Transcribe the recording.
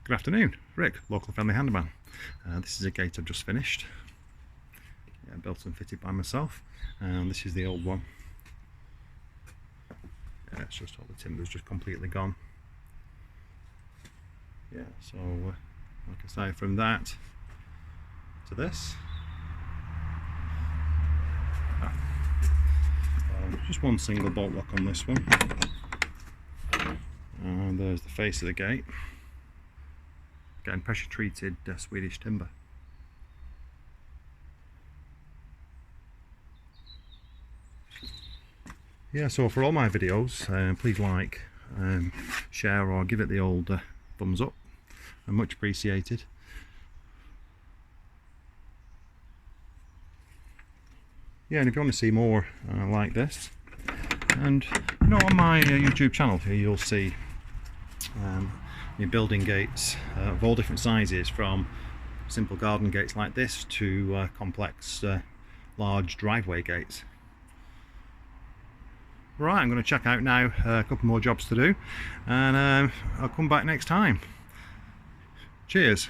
Good afternoon, Rick, local family handyman. This is a gate I've just finished. Built and fitted by myself. This is the old one. It's just all the timber's just completely gone. So like I say, from that to this. Just one single bolt lock on this one. And there's the face of the gate. Again, pressure treated Swedish timber. So for all my videos, please like, share, or give it the old thumbs up. Much appreciated. And if you want to see more like this, and on my YouTube channel here you'll see building gates of all different sizes, from simple garden gates like this to complex large driveway gates. Right, I'm going to check out now, a couple more jobs to do, and I'll come back next time. Cheers.